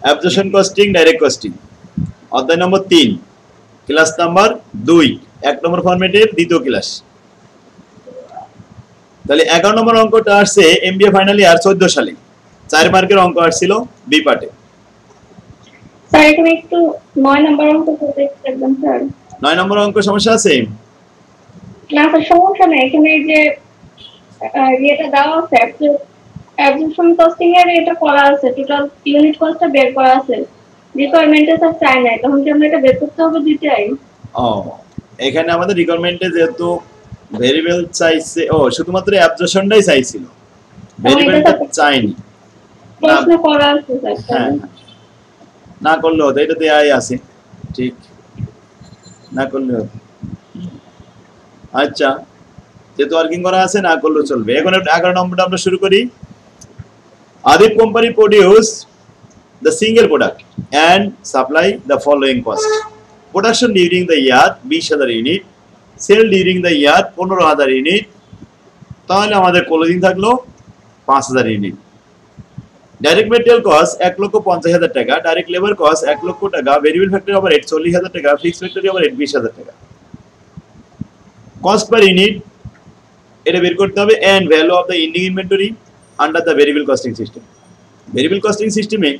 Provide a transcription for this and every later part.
Absorption costing, direct costing, অধ্যায় নম্বর 3, class number 2, 1 নম্বর ফরম্যাটের দ্বিতীয় class. তাহলে 11 নম্বর অঙ্কটা আসছে এমবিএ ফাইনাল ইয়ার 14 সালে, 4 মার্কের অঙ্ক আসছিল বি পার্টে। স্যার এখানে একটু 9 নম্বর অঙ্ক করতে একদম স্যার 9 নম্বর অঙ্ক সমস্যা আছে না স্যার, সমস্যা নেই। এখানে যে এটা দেওয়া আছে অ্যাবজর্পশন কস্টিং এর এটা করা আছে, টোটাল ইউনিট কস্টটা বের করা আছে, রিকোয়ারমেন্টে স্যার চাই নাই, তখন কি আমরা এটা বের করতে হবে দুইটাই? ও এখানে আমাদের রিকোয়ারমেন্টে যেহেতু ভেরিয়েবল চাইছে, ও শুধুমাত্র অ্যাবজর্পশনটাই চাইছিল, ভেরিয়েবলটা চাইনি। প্রশ্ন করা আছে স্যার, হ্যাঁ না করলেও তো এটা দেয়াই আছে, ঠিক না করলেও। আচ্ছা যেহেতু ওয়ার্কিং করা আছে না করলেও চলবে। এখন 11 নম্বরটা আমরা শুরু করি। আদিপ company produce the single product and supply the following cost. Production during the year 20,000 unit, sale during the year 15,000 unit, তাহলে আমাদের ক্লোজিং থাকলো 5,000 ইউনিট। ডাইরেক্ট মেটেরিয়াল কস্ট 1,50,000 টাকা, ডাইরেক্ট লেবার কস্ট 1 লক্ষ টাকা, ভেরিয়েবল ফ্যাক্টরি ওভারহেড 40,000 টাকা, fixed factory overhead 20,000 টাকা। Cost per unit এটা বের করতে হবে, and value of the ending inventory under the variable costing system. Variable costing সিস্টেমে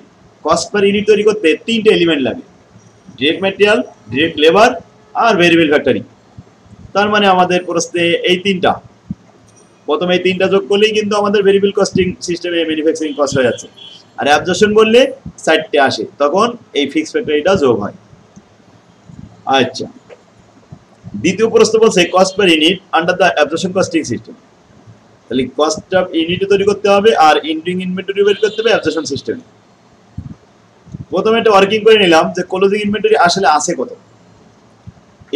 কস্ট পার ইউনিট তৈরি করতে 3টে এলিমেন্ট লাগে, ডিরেক্ট ম্যাটেরিয়াল, ডিরেক্ট লেবার আর ভেরিয়েবল ফ্যাক্টরি। তার মানে আমাদের প্রশ্নে এই 3টা, প্রথমে এই 3টা যোগ করলেই কিন্তু আমাদের ভেরিয়েবল কস্টিং সিস্টেমে ম্যানুফ্যাকচারিং কস্ট হয়ে যাচ্ছে। আর অ্যাবজর্পশন বললে 4টে আসে, তখন এই ফিক্সড ফ্যাক্টরিটা যোগ হয়। আচ্ছা দ্বিতীয় প্রশ্ন বলছে cost per unit under the absorption costing system. তাহলে কস্ট অফ ইউনিট তৈরি করতে হবে আর এন্ডিং ইনভেন্টরি বের করতে হবে অ্যাবজর্পশন সিস্টেম। প্রথমে একটা ওয়ার্কিং করে নিলাম যে ক্লোজিং ইনভেন্টরি আসলে আছে কত।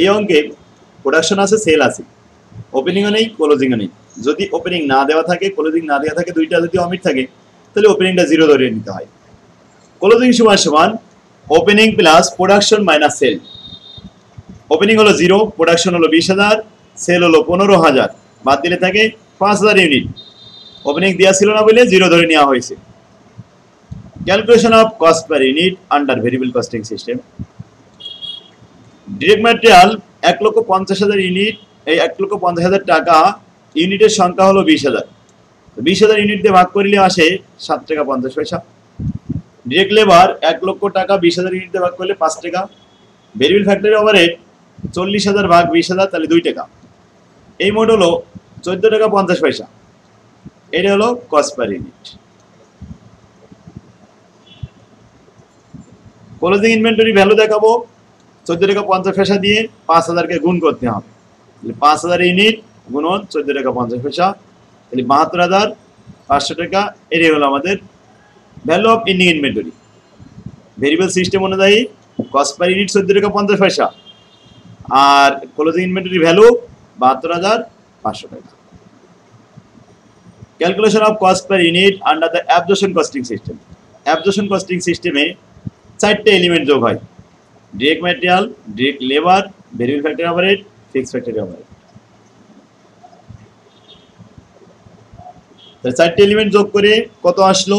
এই অঙ্কে প্রোডাকশন আছে, সেল আছে, ওপেনিংও নেই, ক্লোজিংও নেই। যদি ওপেনিং না দেওয়া থাকে, ক্লোজিং না দেওয়া থাকে, দুইটা যদি অমিট থাকে, তাহলে ওপেনিংটা 0 ধরে নিতে হয়। ক্লোজিং সমান সমান opening plus production minus sale. Opening হলো 0, প্রোডাকশন হলো 20,000, সেল হলো 15,000, বাদ দিলে থাকে 5,000 ইউনিট। ওপেনিং দেওয়া ছিল না বলে 0 ধরে নেওয়া হয়েছে। Calculation of cost per unit under variable costing system. Direct material 1,50,000 unit, এই 1,50,000 টাকা ইউনিটের সংখ্যা হলো 20,000। 20,000 ইউনিট দিয়ে ভাগ করলে আসে 7 টাকা 50 পয়সা। ডিরেক্ট লেবার 1 লক্ষ টাকা 20,000 ইউনিট দিয়ে ভাগ করলে 5 টাকা। ভেরিয়েবল ফ্যাক্টরি ওভারহেড 40,000 ভাগ 20,000, তাহলে 2 টাকা। এই মোট হলো 14 টাকা 50 পয়সা। এটা হলো cost per unit. Closing inventory value দেখাবো 14 টাকা 50 পয়সা দিয়ে 5,000 কে গুণ করতে হবে। তাহলে 5,000 ইউনিট গুণন 14 টাকা 50 পয়সা, তাহলে 72,500 টাকা। এটাই হলো আমাদের value of ending inventory. Variable system অনুযায়ী কস্ট পার ইউনিট 14 টাকা 50 পয়সা আর ক্লোজিং ইনভেন্টরি ভ্যালু 72,500 টাকা। Calculation of cost per unit under the absorption costing system. Absorption costing সিস্টেমে 4টে এলিমেন্ট যোগ হয়, direct material, direct labour, variable factory overhead, fixed factory overhead. তাহলে 4টে element যোগ করে কত আসলো?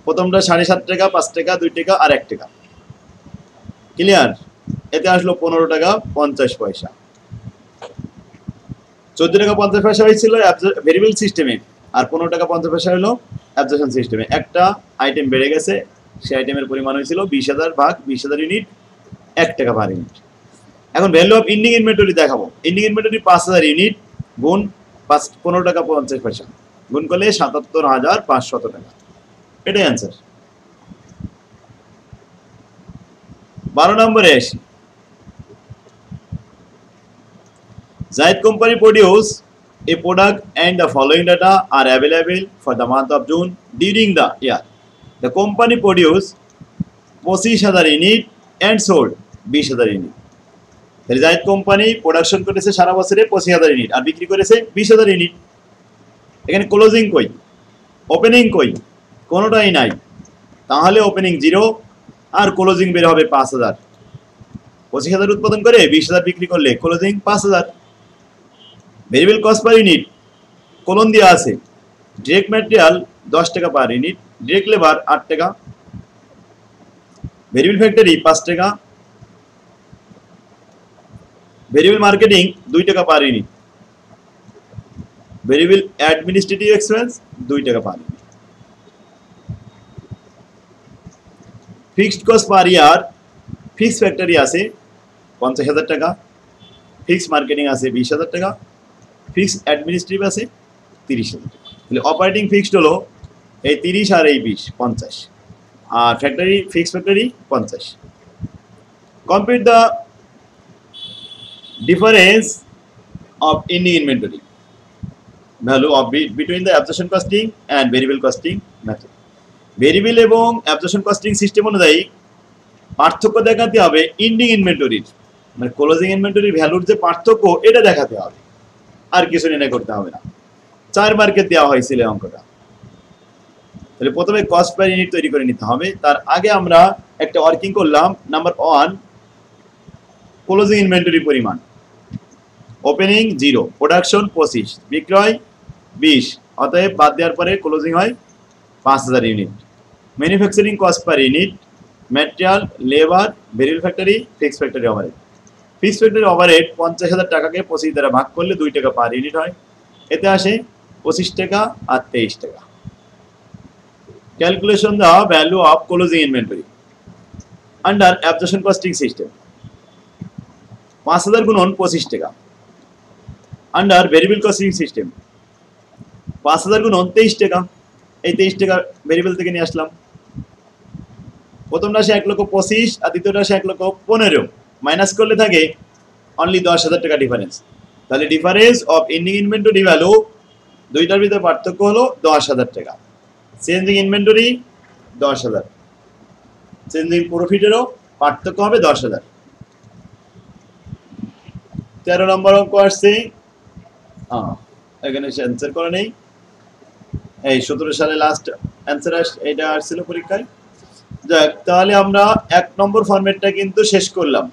প্রথমটা 7.5 টাকা, 5 টাকা, 2 টাকা আর 1 টাকা। ক্লিয়ার? এতে আসলো 15 টাকা 50 পয়সা। 14 টাকা 50 পয়সা হয়েছিল ভেরিয়েবল সিস্টেমে, আর 15 টাকা 50 পয়সা হলো অ্যাবজর্পশন সিস্টেমে। একটা আইটেম বেড়ে গেছে, সেই আইটেমের পরিমাণ হয়েছিল 20,000 ভাগ 20,000 ইউনিট, 1 টাকা পার ইউনিট। এখন ভ্যালু অফ এন্ডিং ইনভেন্টরি দেখাবো। এন্ডিং ইনভেন্টরি 5,000 ইউনিট গুণ 15 টাকা 50 পয়সা গুণ করলে 77,500 টাকা। এটাই অ্যান্সার। 12 নম্বরে আসি। Zayed company produce a product and the following data are available for the month of June during the year. The company produced 25,000 unit and sold 20,000 unit. তাহলে জায়েদ কোম্পানি প্রোডাকশন করেছে সারা বছরে 25,000 ইউনিট আর বিক্রি করেছে 20,000 ইউনিট। এখানে closing কই, opening কই? কোনোটাই নাই। তাহলে ওপেনিং 0 আর ক্লোজিং বের হবে 5,000। 25,000 উৎপাদন করে 20,000 বিক্রি করলে closing 5,000। Variable cost per unit colon দেওয়া আছে। ডিরেক্ট ম্যাটেরিয়াল 10 টাকা পার ইউনিট, ডিরেক্ট লেবার 8 টাকা, ভেরিয়েবল ফ্যাক্টরি 5 টাকা, ভেরিয়েবল মার্কেটিং 2 টাকা per unit, variable administrative expense 2 টাকা per unit. Fixed cost per year, fix factory আছে 50,000 টাকা, ফিক্স মার্কেটিং আছে 20,000 টাকা, ফিক্স অ্যাডমিনিস্ট্রেটিভ আছে 30,000 টাকা। তাহলে অপারেটিং ফিক্সড হলো এই 30 আর এই 20 50, আর factory fix factory 50। Compute the difference of ending inventory value of between the absorption costing and variable costing method. Variable এবং অ্যাবজর্পশন কস্টিং সিস্টেম অনুযায়ী পার্থক্য দেখাতে হবে এন্ডিং ইনভেন্টরির, মানে ক্লোজিং ইনভেন্টরির ভ্যালুর যে পার্থক্য এটা দেখাতে হবে, আর কিছু নির্ণয় করতে হবে না। 4 মার্কের দেওয়া হয়েছিল অঙ্কটা। তাহলে প্রথমে কস্ট পার ইউনিট তৈরি করে নিতে হবে। তার আগে আমরা একটা ওয়ার্কিং করলাম। নাম্বার 1, ক্লোজিং ইনভেন্টরি পরিমাণ ওপেনিং 0, প্রোডাকশন 25, বিক্রয় 20, অতএব বাদ দেওয়ার পরে ক্লোজিং হয় 5000 unit. Manufacturing cost per unit, material, labour, variable factory, fix factory overhead. Fix factory overhead 50,000 টাকাকে 25 দ্বারা ভাগ করলে 2 টাকা পার ইউনিট হয়, এতে আসে 25 টাকা আর 23 টাকা। Calculation the value of closing inventory under absorption costing system. 5000 গুণন 25 টাকা। আন্ডার ভেরিয়েবল কস্টিং সিস্টেম 5000 গুণন 23 টাকা। এই 23 টাকা ভেরিয়েবল থেকে নিয়ে আসলাম। প্রথমটা আসে 1,25,000 আর দ্বিতীয়টা আসে 1,15,000, মাইনাস করলে থাকে অনলি 10,000 টাকা ডিফারেন্স। তাহলে difference of ending inventory value, দুইটার ভিতরে পার্থক্য হলো 10,000 টাকা। চেঞ্জিং ইনভেন্টরি 10,000, চেঞ্জিং প্রফিটেরও পার্থক্য হবে 10,000। 13 নম্বর অঙ্ক আসছে, এখানে অ্যান্সার করে নেই। এই 17 সালে লাস্ট অ্যান্সার এটা আসছিল পরীক্ষায়। যাক, তাহলে আমরা 1 নম্বর ফরম্যাটটা কিন্তু শেষ করলাম।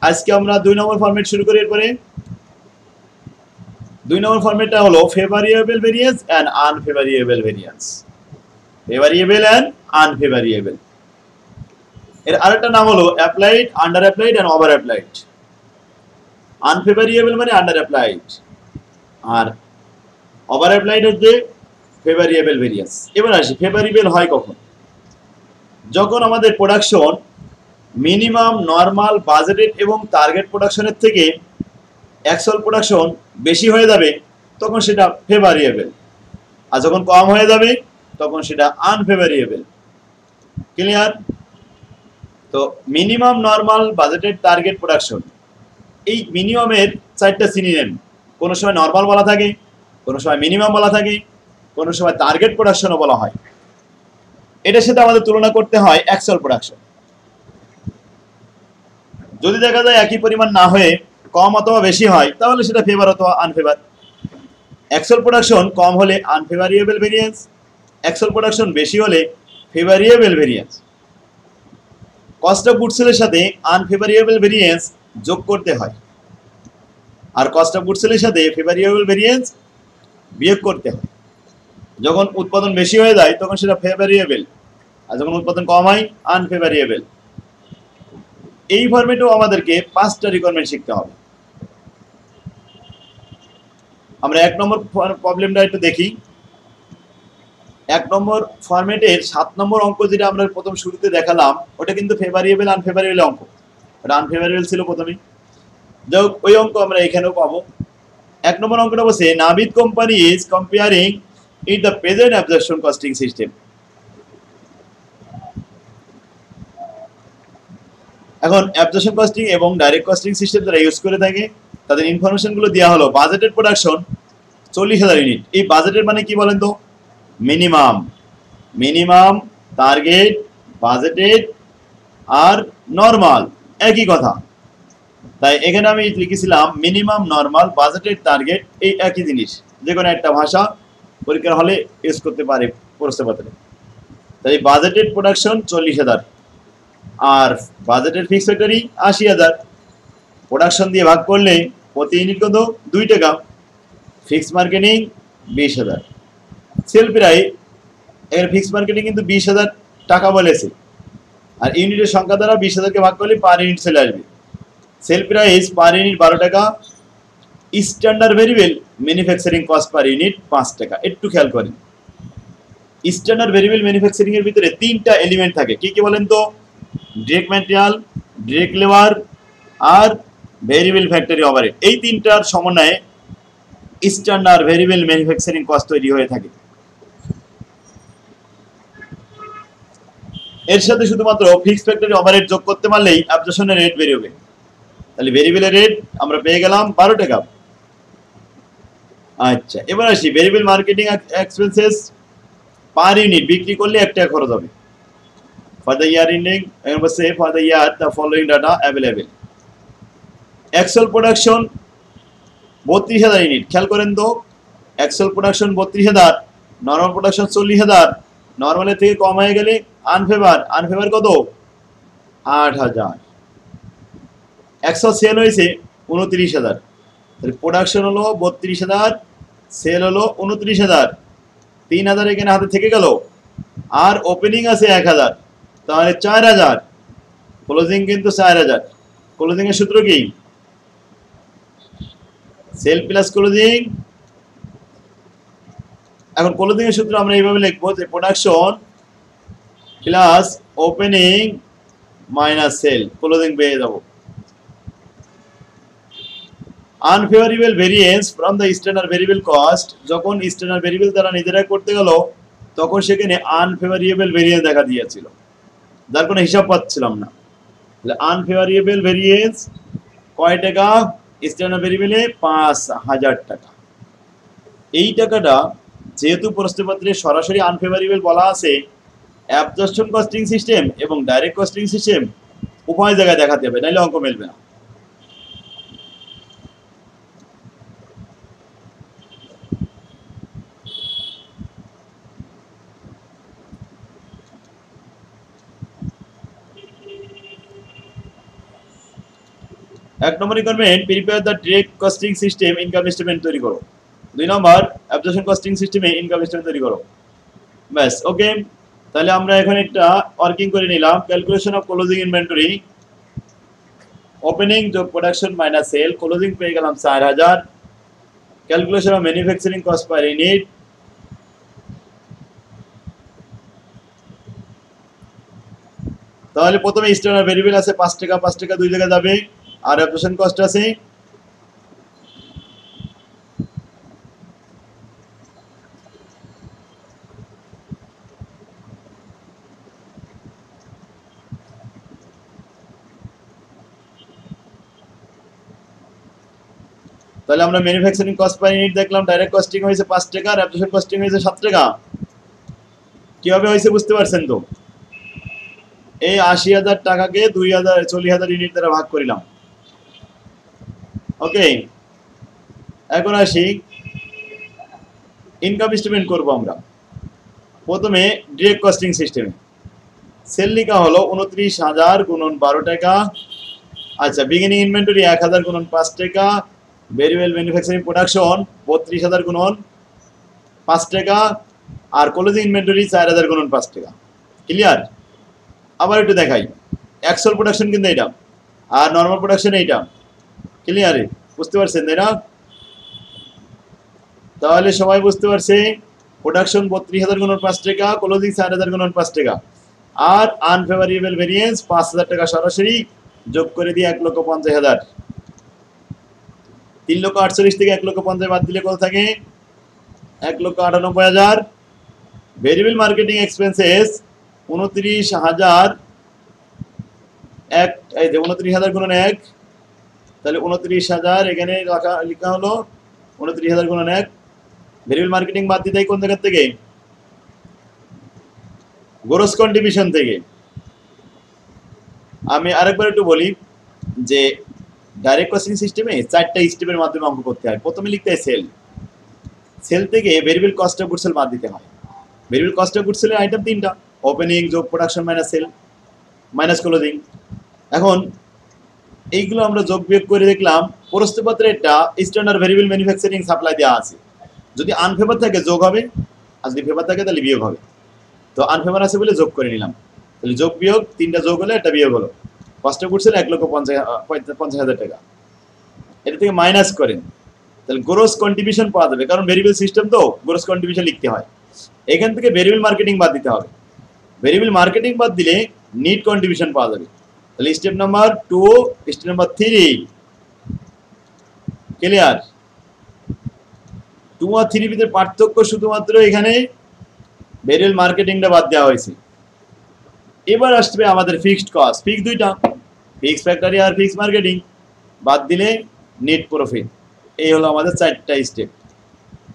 আজকে আমরা 2 নম্বর ফরম্যাট শুরু করি। এরপরে 2 নম্বর ফরম্যাটটা হলো favourable variance and unfavourable variance. Favourable and unfavourable, এর আরেকটা নাম হলো applied, under applied and over applied. Unfavourable মানে আন্ডার অ্যাপ্লাইড, আর ওভার অ্যাপ্লাইড হচ্ছে ফেভারিয়েবল ভেরিয়েন্স। এবার আসি ফেভারিয়েবল হয় কখন? যখন আমাদের প্রোডাকশন মিনিমাম, নরমাল, বাজেটেড এবং টার্গেট প্রোডাকশনের থেকে অ্যাকচুয়াল প্রোডাকশন বেশি হয়ে যাবে, তখন সেটা ফেভারিয়েবল। আর যখন কম হয়ে যাবে তখন সেটা আনফেভারিয়েবল। ক্লিয়ার? তো minimum, normal, budgeted, target production, এই মিনিমামের 4টা সিনোনিম। কোনো সময় নরমাল বলা থাকে, কোনো সময় মিনিমাম বলা থাকে, কোনো সময় টার্গেট প্রোডাকশনও বলা হয়। এটার সাথে আমাদের তুলনা করতে হয় অ্যাকচুয়াল প্রোডাকশন। যদি দেখা যায় একই পরিমাণ না হয়ে কম অথবা বেশি হয়, তাহলে সেটা ফেভার অথবা আনফেভার। অ্যাকচুয়াল প্রোডাকশন কম হলে আনফেভারিয়েবল ভেরিয়েন্স, অ্যাকচুয়াল প্রোডাকশন বেশি হলে ফেভারিয়েবল ভেরিয়েন্স। কস্ট অফ গুডস সেলের সাথে আনফেভারিয়েবল ভেরিয়েন্স যোগ করতে হয়, আর কস্ট অফ গুডস সেলের সাথে ফেভারিয়েবল ভেরিয়েন্স বিয়োগ করতে হয়। যখন উৎপাদন বেশি হয়ে যায় তখন সেটা ফেভারিয়েবল, আর যখন উৎপাদন কম হয় আনফেভারিয়েবল। এই ফরম্যাটেও আমাদেরকে 5টা রিকোয়ারমেন্ট শিখতে হবে। আমরা 1 নম্বর প্রবলেমটা একটু দেখি। 1 নম্বর ফরম্যাটের 7 নম্বর অঙ্ক যেটা আমরা প্রথম শুরুতে দেখালাম, ওটা কিন্তু ফেভারিয়েবল আনফেভারিয়েবল অঙ্ক। ওটা আনফেভারিয়েবল ছিল প্রথমে। যাই হোক, ওই অঙ্ক আমরা এখানেও পাবো। 1 নম্বর অঙ্কটা বলছে Navid company is comparing in the present absorption costing system. এখন অ্যাবজর্পশন কস্টিং এবং ডাইরেক্ট কস্টিং সিস্টেম যারা ইউজ করে থাকে তাদের ইনফরমেশনগুলো দেওয়া হলো। Budgeted production 40,000 unit. এই বাজেটের মানে কি বলেন তো? মিনিমাম, মিনিমাম, টার্গেট, বাজেটেড আর নরমাল একই কথা। তাই এখানে আমি লিখেছিলাম মিনিমাম, নরমাল, বাজেটেড, টার্গেট, এই একই জিনিস। যে কোনো একটা ভাষা পরীক্ষার হলে ইউজ করতে পারে প্রশ্নপত্রে। তাই বাজেটেড প্রোডাকশন 40,000 আর বাজেটের ফিক্স ফ্যাক্টরি 80,000। প্রোডাকশন দিয়ে ভাগ করলে প্রতি ইউনিট কত? 2 টাকা। Fix marketing 20,000। সেল প্রাইস, এর ফিক্স মার্কেটিং কিন্তু 20,000 টাকা বলেছে, আর ইউনিটের সংখ্যা দ্বারা 20,000কে ভাগ করলে পার ইউনিট চলে আসবে। সেল প্রাইস পার ইউনিট 12 টাকা, standard variable manufacturing cost per unit 5 টাকা। একটু খেয়াল করেন, স্ট্যান্ডার্ড ভেরিয়েবল ম্যানুফ্যাকচারিং এর ভিতরে 3টা এলিমেন্ট থাকে, কি কি বলেন তো? ডিরেক্ট ম্যাটেরিয়াল, ডিরেক্ট লেবার আর ভেরিয়েবল ফ্যাক্টরি ওভারহেড। এই 3টার সমন্বয়ে স্ট্যান্ডার্ড ভেরিয়েবল ম্যানুফ্যাকচারিং কস্ট তৈরি হয়ে থাকে। এর সাথে শুধুমাত্র ফিক্সড ফ্যাক্টরি ওভারহেড যোগ করতে পারলেই অ্যাবজর্পশনের রেট বের হবে। তাহলে ভেরিয়েবলের রেট আমরা পেয়ে গেলাম 12 টাকা। আচ্ছা, এবার আসি variable marketing expenses per unit বিক্রি করলে 1 টাকা খরচ হবে। ফর দ্য ইয়ার এন্ডিং বলছে for the year the following data available. Actual production 32,000 unit. খেয়াল করেন তো, অ্যাকচুয়াল প্রোডাকশন 32,000, নরমাল প্রোডাকশন 40,000। নরমালের থেকে কম হয়ে গেলে আনফেভার কত? 8,000। অ্যাকচুয়াল সেল হয়েছে 29,000। তাহলে প্রোডাকশন হলো 32,000, সেল হলো 29,000, 3,000 এখানে হাতে থেকে গেল, আর ওপেনিং আছে 1,000, তাহলে 4,000। ক্লোজিং কিন্তু 4,000। ক্লোজিং এর সূত্র কি? Sale plus closing. এখন ক্লোজিং এর সূত্র আমরা এইভাবে লিখবো যে production plus opening minus sale, closing পেয়ে যাব। Unfavourable variance from the standard variable cost, যখন স্ট্যান্ডার্ড ভেরিয়েবল তারা নিজেরা করতে গেল তখন সেখানে আনফেভারেবল ভেরিয়েন্স দেখা দিয়েছিল, যার কোনো হিসাব পাচ্ছিলাম না। তাহলে আনফেভারেবল ভেরিয়েন্স কয় টাকা? স্ট্যান্ডার্ড ভেরিয়েবলে 5,000 টাকা। এই টাকাটা যেহেতু প্রশ্নপত্রে সরাসরি আনফেভারেবল বলা আছে, অ্যাবজর্পশন কস্টিং সিস্টেম এবং ডাইরেক্ট কস্টিং সিস্টেম উভয় জায়গায় দেখাতে হবে, নাহলে অঙ্ক মিলবে না। এক নম্বর requirement, prepare the direct costing system income statement তৈরি করো। 2 নম্বর, অ্যাবজর্পশন কস্টিং সিস্টেমে ইনকাম স্টেটমেন্ট তৈরি করো। ব্যাস, ওকে। তাহলে আমরা এখন একটা ওয়ার্কিং করে নিলাম। Calculation of closing inventory, opening যোগ প্রোডাকশন মাইনাস সেল, ক্লোজিং পেয়ে গেলাম 4,000। Calculation of manufacturing cost per unit, তাহলে প্রথমে স্ট্যান্ডার্ড ভেরিয়েবল আছে 5 টাকা, 5 টাকা 2 জায়গায় যাবে, আর অ্যাবজর্পশন কস্ট আছে তাহলে আমরা ম্যানুফ্যাকচারিং কস্ট পার ইউনিট দেখলাম, ডাইরেক্ট কস্টিং হয়েছে 5 টাকা আর অ্যাবজর্পশন কস্টিং হয়েছে 7 টাকা। কিভাবে হয়েছে বুঝতে পারছেন তো? এই 80,000 টাকাকে 40,000 ইউনিট দ্বারা ভাগ করিলাম। ওকে, এখন আসি ইনকাম স্টেটমেন্ট করব আমরা। প্রথমে ডিরেক্ট কস্টিং সিস্টেমে সেল লিখা হলো 29,000 গুণন 12 টাকা। আচ্ছা, বিগিনিং ইনভেন্টরি 1,000 গুণন 5 টাকা। ভেরিয়েবল ম্যানুফ্যাকচারিং প্রোডাকশন 32,000 গুণন 5 টাকা, আর ক্লোজিং ইনভেন্টরি 4,000 গুণন 5 টাকা। ক্লিয়ার? আবার একটু দেখাই, অ্যাকচুয়াল প্রোডাকশন কিন্তু এটা, আর নর্মাল প্রোডাকশন এইটা। ক্লিয়ারে? বুঝতে পারছেন তাই না? তাহলে সবাই বুঝতে পারছে, প্রোডাকশন 32,000 গুণন 5 টাকা, ক্লোজিং 4,000 গুণন 5 টাকা, আর আনফেভারেবল ভেরিয়েন্স 5,000 টাকা সরাসরি যোগ করে দিয়ে 1,50,000। 3,48,000 থেকে 1,50,000 বাদ দিলে কত থাকে? 1,98,000। ভেরিয়েবল মার্কেটিং এক্সপেন্সেস 29,000, এই যে 29,000 গুণন 1, তাহলে 29,000 এখানে লেখা হলো 29,000 গুণন 1। ভেরিয়েবল মার্কেটিং বাদ দিতে কোন জায়গা থেকে? গ্রস কন্ট্রিবিউশন থেকে। আমি আরেকবার একটু বলি যে ডাইরেক্ট কস্টিং সিস্টেমে 4টা স্টেপের মাধ্যমে অঙ্ক করতে হয়। প্রথমে লিখতে হয় সেল, সেল থেকে variable cost of goods sold বাদ দিতে হয়। ভেরিয়েবল কস্ট অফ গুডস সোল্ডের আইটেম 3টা, ওপেনিং যোগ production minus sale minus closing. এখন এইগুলো আমরা যোগ বিয়োগ করে দেখলাম প্রশ্নপত্রে একটা স্ট্যান্ডার্ড ভেরিয়েবল ম্যানুফ্যাকচারিং সাপ্লাই দেওয়া আছে। যদি আনফেভার থাকে যোগ হবে, আর যদি ফেভার থাকে তাহলে বিয়োগ হবে। তো আনফেভার আছে বলে যোগ করে নিলাম। তাহলে যোগ বিয়োগ, তিনটা যোগ হলে একটা বিয়োগ হলো। কষ্ট করছেন 1,50,000 টাকা, এটা থেকে মাইনাস করেন, তাহলে গ্রোস কন্ট্রিবিউশন পাওয়া যাবে, কারণ ভেরিয়েবল সিস্টেম তো গ্রোস কন্ট্রিবিউশন লিখতে হয়। এখান থেকে ভেরিয়েবল মার্কেটিং বাদ দিতে হবে, ভেরিয়েবল মার্কেটিং বাদ দিলে নিট কন্ট্রিবিউশন পাওয়া যাবে। তাহলে step number 2, step number 3 clear. 2 আর 3 ভিতরে পার্থক্য শুধুমাত্র এখানে ভেরিয়েবল মার্কেটিংটা বাদ দেওয়া হয়েছে। এবার আসবে আমাদের ফিক্সড কস্ট, ফিক্স দুইটা, ফিক্স ফ্যাক্টরি আর ফিক্স মার্কেটিং, বাদ দিলে নেট প্রফিট। এই হলো আমাদের 4টা স্টেপ।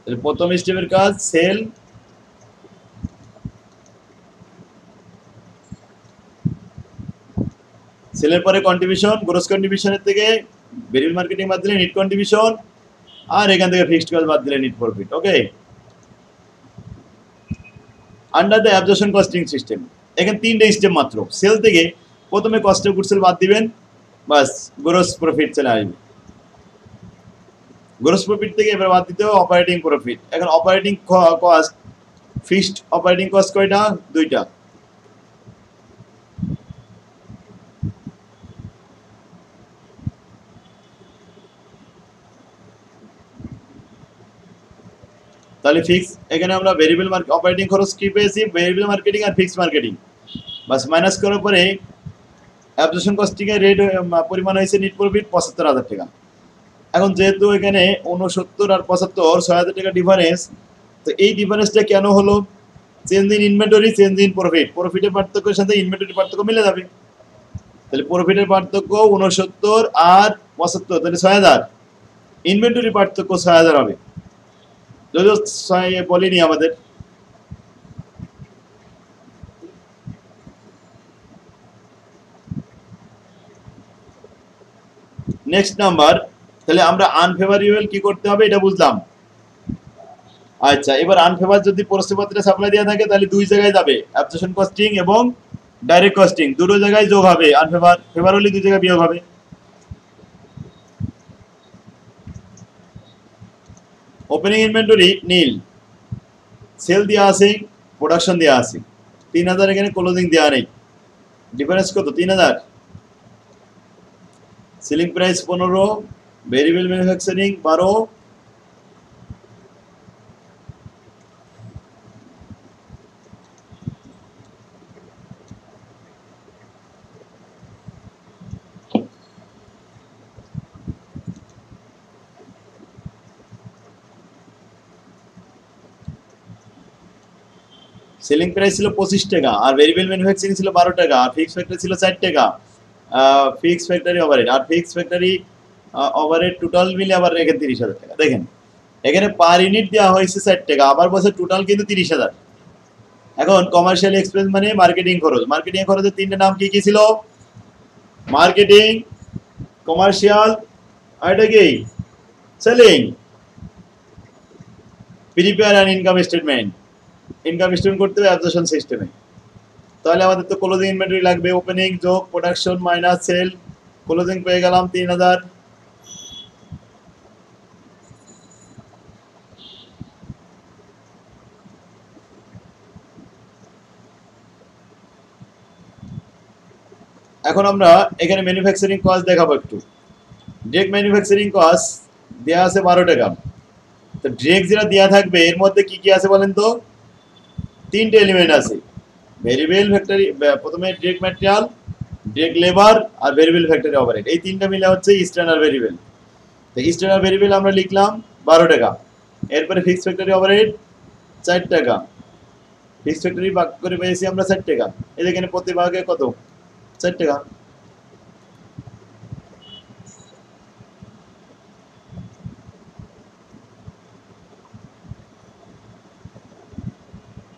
তাহলে প্রথম স্টেপের কাজ সেল, সেলের পরে কন্ট্রিবিউশন, গ্রোস কন্ট্রিবিউশনের থেকে ভেরিয়েবল মার্কেটিং বাদ দিলে নেট কন্ট্রিবিউশন, আর এখান থেকে ফিক্সড কস্ট বাদ দিলে net profit. Okay, under the absorption costing system এখানে 3টে স্টেপ মাত্র। সেল থেকে প্রথমে কস্ট অফ গুডস সেল বাদ দিবেন, বাস গ্রোস প্রফিট চলে আসবে। গ্রোস প্রফিট থেকে এবার বাদ দিতে হবে অপারেটিং প্রফিট। এখন operating cost, fixed operating cost কয়টা? 2টা। তাহলে ফিক্স, এখানে আমরা ভেরিয়েবল অপারেটিং খরচ কি পেয়েছি? ভেরিয়েবল মার্কেটিং আর ফিক্সড মার্কেটিং, বাস মাইনাস করার পরে অ্যাবজর্পশন কস্টিং এর রেট পরিমাণ হয়েছে নেট প্রফিট 75,000 টাকা। এখন যেহেতু এখানে 69 আর 75 6,000 টাকা ডিফারেন্স, তো এই ডিফারেন্সটা কেন হলো? Change in inventory, change in profit, প্রফিটের পার্থক্যের সাথে ইনভেন্টরি পার্থক্য মিলে যাবে। তাহলে প্রফিটের পার্থক্য 69 আর 75, তাহলে 6,000, ইনভেন্টরি পার্থক্য 6,000 হবে, যদিও 6 বলিনি আমাদের। নেক্সট নাম্বার, তাহলে আমরা আনফেভারেবল কি করতে হবে এটা বুঝলাম। আচ্ছা, এবার আনফেভার যদি প্রশ্নপত্রে সাপ্লাই দেওয়া থাকে তাহলে 2 জায়গায় যাবে, অ্যাবজর্পশন কস্টিং এবং ডাইরেক্ট কস্টিং, দুটো জায়গায় যোগ হবে। আনফেভার, ফেভার হলে 2 জায়গায় বিয়োগ হবে। ওপেনিং ইনভেন্টরি নীল, সেল দেওয়া আছে, প্রোডাকশন দেওয়া আছে, 3,000 এখানে ক্লোজিং দেওয়া নেই, ডিফারেন্স কত? 3,000। Selling price 15, variable manufacturing 12, selling price ছিল 25 টাকা, আর ভেরিয়েবল ম্যানুফ্যাকচারিং ছিল 12 টাকা, আর ফিক্সড ফ্যাক্টরি ছিল 4 টাকা। ফিক্সড ফ্যাক্টরি ওভারহেড আর ফিক্সড ফ্যাক্টরি ওভারহেড টোটাল মিলে আবার রেখে 30,000 টাকা। দেখেন এখানে পার ইউনিট দেওয়া হয়েছে 4 টাকা, আবার বলছে টোটাল কিন্তু 30,000। এখন কমার্শিয়াল এক্সপেন্স মানে মার্কেটিং খরচ, মার্কেটিং খরচের 3টে নাম কি কি ছিল? মার্কেটিং, কমার্শিয়াল, আর এটা কি? Selling. Prepare and income statement, income statement করতে হবে অ্যাবজর্পশন সিস্টেমে। তাহলে আমাদের তো ক্লোজিং ইনভেন্টরি লাগবে, ওপেনিং যোগ প্রোডাকশন মাইনাস সেল, ক্লোজিং পেয়ে গেলাম 3,000। এখন আমরা এখানে ম্যানুফ্যাকচারিং কস্ট দেখাবো একটু। ডিরেক্ট ম্যানুফ্যাকচারিং কস্ট দেওয়া আছে 12 টাকা। তো ডিরেক্ট যেটা দেওয়া থাকবে এর মধ্যে কি কি আছে বলেন তো? 3টে এলিমেন্ট আছে, ভেরিয়েবল ফ্যাক্টরি, প্রথমে ডিরেক্ট ম্যাটেরিয়াল, ডিরেক্ট লেবার আর ভেরিয়েবল ফ্যাক্টরি ওভারহেড, এই 3টা মিলে হচ্ছে স্ট্যান্ডার্ড ভেরিয়েবল। তো স্ট্যান্ডার্ড ভেরিয়েবল আমরা লিখলাম 12 টাকা। এরপরে ফিক্সড ফ্যাক্টরি ওভারহেড 4 টাকা, ফিক্সড ফ্যাক্টরি ভাগ করে পেয়েছি আমরা 4 টাকা, এই এখানে প্রতি ভাগে কত? 4 টাকা।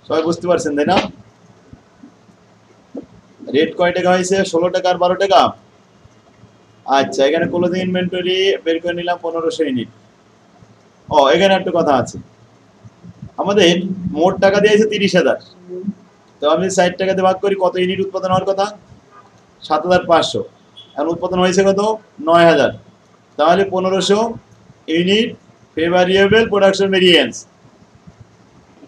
সবাই বুঝতে পারছেন তাই না? রেট কয় টাকা হয়েছে? 16 টাকা আর 12 টাকা। আচ্ছা, এখানে ক্লোজিং ইনভেন্টরি বের করে নিলাম 1500 ইউনিট। ও, এখানে একটা কথা আছে, আমাদের মোট টাকা দিয়েছে 30,000, তো আমি 60 টাকাতে ভাগ করি, কত ইউনিট উৎপাদন হওয়ার কথা? 7,500। এখন উৎপাদন হয়েছে কত? 9,000। তাহলে 1500 ইউনিট ফেভারিয়েবল প্রোডাকশন ভেরিয়েন্স,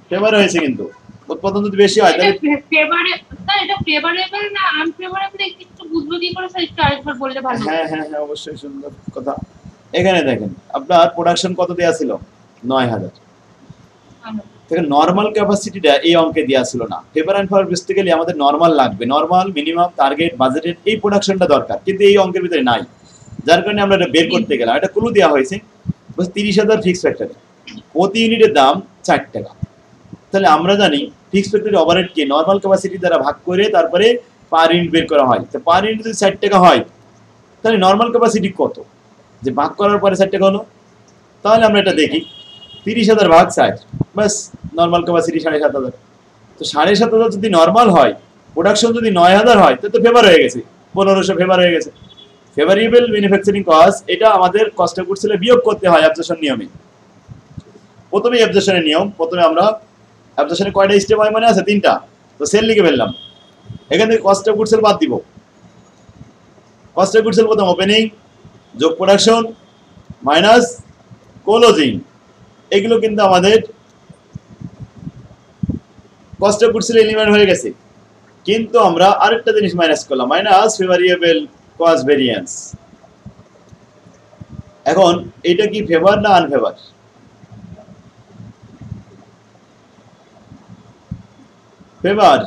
ফেভার হয়েছে কিন্তু উৎপাদন যদি বেশি হয় তাহলে এটা ফেভারেবল না আনফেভারেবল একটু বুঝবো কি করে স্যার একটু আরেকবার বললে ভালো হ্যাঁ হ্যাঁ হ্যাঁ অবশ্যই সুন্দর কথা। এখানে দেখেন আপনার প্রোডাকশন কত দেয়া ছিল 9000, থেকে নরমাল ক্যাপাসিটিটা এই অঙ্কে দেয়া ছিল না। ফেভার এন্ড ফর বেসিক্যালি আমাদের নরমাল লাগবে, নরমাল মিনিমাম টার্গেট বাজেটের এই প্রোডাকশনটা দরকার, কিন্তু এই অঙ্কের ভিতরে নাই, যার কারণে আমরা এটা বের করতে গেলাম। এটা ক্লু দেওয়া হয়েছে বস 30,000 ফিক্স ফ্যাক্টরি, প্রতি ইউনিটের দাম 4 টাকা। তাহলে আমরা জানি ফিক্স ফ্যাক্টরি ওভারহেডকে নরমাল ক্যাপাসিটি দ্বারা ভাগ করে তারপরে পার ইউনিট বের করা হয়। তো পার ইউনিট যদি 4 টাকা হয় তাহলে নরমাল ক্যাপাসিটি কত, যে ভাগ করার পরে 4 টাকা হলো। তাহলে আমরা এটা দেখি 30,000 ভাগ 60, বাস নরমাল ক্যাপাসিটি 7,500। তো 7,500 যদি নরমাল হয়, প্রোডাকশন যদি 9,000 হয়, তাহলে তো ফেভার হয়ে গেছে, 1500 ফেভার হয়ে গেছে। ফেভারেবল ম্যানুফ্যাকচারিং কস্ট এটা আমাদের কস্ট অফ গুডস সেলে বিয়োগ করতে হয় অ্যাবজর্পশন নিয়মে। প্রথমে অ্যাবজর্পশনের নিয়ম, প্রথমে আমরা অ্যাবজর্পশনে কয়টা স্টেপ হয় মনে আছে? 3টা। তো সেল লিখে ফেললাম, এখান থেকে কস্ট অফ গুডস সেল বাদ দিব। কস্ট অফ গুডস সেল প্রথম ওপেনিং যোগ প্রোডাকশন মাইনাস ক্লোজিং, এগুলো কিন্তু আমাদের cost of goods sale element হয়ে গেছে। কিন্তু আমরা আরেকটা জিনিস মাইনাস করলাম, মাইনাস ফেভারেবল কস্ট ভেরিয়েন্স। এখন এটা কি ফেভার না আনফেভার? ফেভার।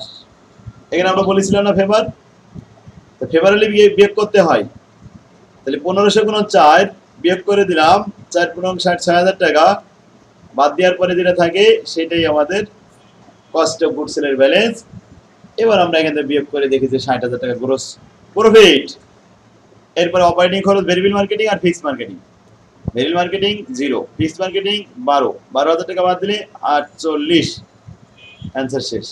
এখানে আমরা বলেছিলাম না ফেভার, তো ফেভারেবলি বিয়োগ করতে হয়। তাহলে 1500 গুণ 4 বিয়োগ করে দিলাম, 4 গুণ 60 6,000 টাকা, বাদ দেওয়ার পরে যেটা থাকে সেটাই আমাদের কস্ট অফ গুডস সেলের ব্যালেন্স। এবার আমরা এখান থেকে বিয়োগ করে দেখি যে 60,000 টাকা গ্রোস প্রফিট। এরপরে অপারেটিং খরচ ভেরিয়েবল মার্কেটিং আর fixed marketing. Variable marketing 0, fixed marketing 12,000 টাকা বাদ দিলে 48, অ্যান্সার শেষ।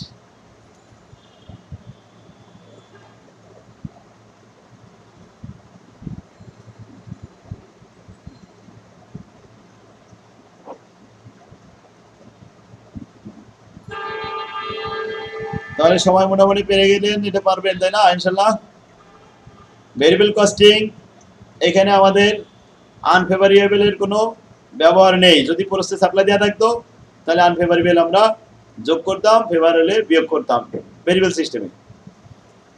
তাহলে সময় মোটামুটি পেরে গেলেন, এটা পারবেন তাই না ইনশাল্লাহ? ভেরিয়েবল কস্টিং এখানে আমাদের আনফেভারেবলের কোনো ব্যবহার নেই। যদি প্রসেস সাপ্লাই দেওয়া থাকতো তাহলে আনফেভারেবল আমরা যোগ করতাম, ফেভারেবলে বিয়োগ করতাম ভেরিয়েবল সিস্টেমে।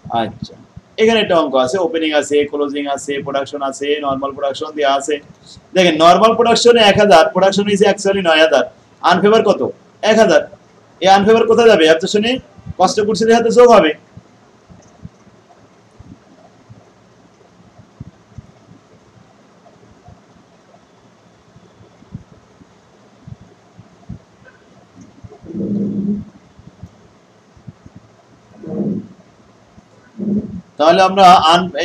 আচ্ছা, এখানে একটা অঙ্ক আছে, ওপেনিং আছে, ক্লোজিং আছে, প্রোডাকশন আছে, নরমাল প্রোডাকশন দেওয়া আছে। দেখেন নরমাল প্রোডাকশনে 1000, প্রোডাকশন হয়েছে অ্যাকচুয়ালি 9,000, আনফেভার কত? 1000। এই আনফেভার কোথায় যাবে? অ্যাবজর্পশনে কস্ট অফ গুডস এর সাথে যোগ হবে। তাহলে আমরা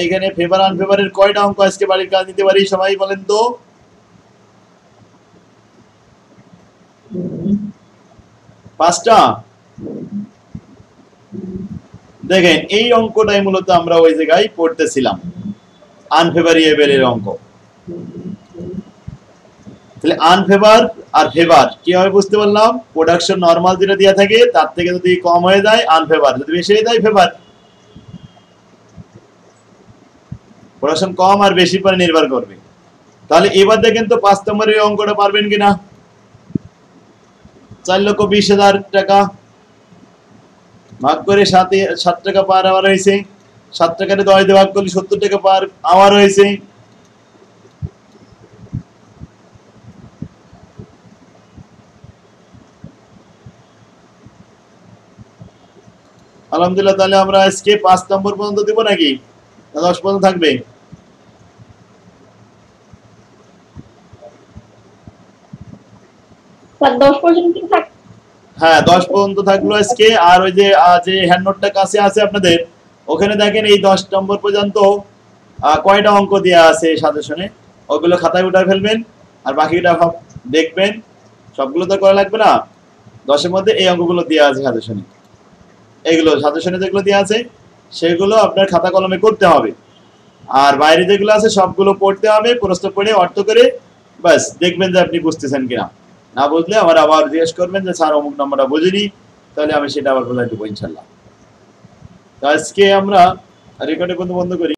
এইখানে ফেভার আনফেভারের কয়টা অঙ্ক আজকে বাড়ির কাজ নিতে পারি সবাই বলেন তো? 5টা। দেখেন এই অঙ্কটাই মূলত আমরা ওই জায়গায় পড়তেছিলাম, আনফেভারেবলের অঙ্ক। তাহলে আনফেভার আর ফেভার কিভাবে বুঝতে পারলাম? প্রোডাকশন নরমাল যেটা দেওয়া থাকে তার থেকে যদি কম হয়ে যায় আনফেভার, যদি বেশি হয়ে যায় ফেভার। প্রোডাকশন কম আর বেশি পরে নির্ভর করবে। তাহলে এবার দেখেন তো 5 নম্বরের অঙ্কটা পারবেন কিনা। 4,20,000 টাকা ভাগ করে 7 টাকা পার আওয়ার হয়েছে, 7 টাকাতে 10 দিয়ে ভাগ করলে 70 টাকা পার আওয়ার হয়েছে। আলহামদুলিল্লাহ, তাহলে আমরা আজকে 5 নম্বর পর্যন্ত দিব নাকি 10 পর্যন্ত থাকবে? হ্যাঁ 10 পর্যন্ত থাকলো আজকে। আর ওই যে হ্যান্ড নোটটা কাছে আছে আপনাদের, ওখানে দেখেন এই 10 নম্বর পর্যন্ত কয়টা অঙ্ক দেওয়া আছে সাজেশনে, ওগুলো খাতায় উঠায় ফেলবেন আর বাকিটা দেখবেন। সবগুলো তো করা লাগবে না, 10-এর মধ্যে এই অঙ্কগুলো দেওয়া আছে সাজেশনে। এইগুলো সাজেশনে যেগুলো দেওয়া আছে সেগুলো আপনার খাতা কলমে করতে হবে, আর বাইরে যেগুলো আছে সবগুলো পড়তে হবে, প্রশ্ন পড়ে অর্থ করে, ব্যাস দেখবেন যে আপনি বুঝতেছেন কিনা। না বুঝলে আমার আবার জিজ্ঞেস করবেন যে স্যার অমুক নম্বরটা বুঝিনি, তাহলে আমি সেটা আবার বলে দেবো ইনশাল্লাহ। তো আজকে আমরা রেকর্ডে বন্ধ করি।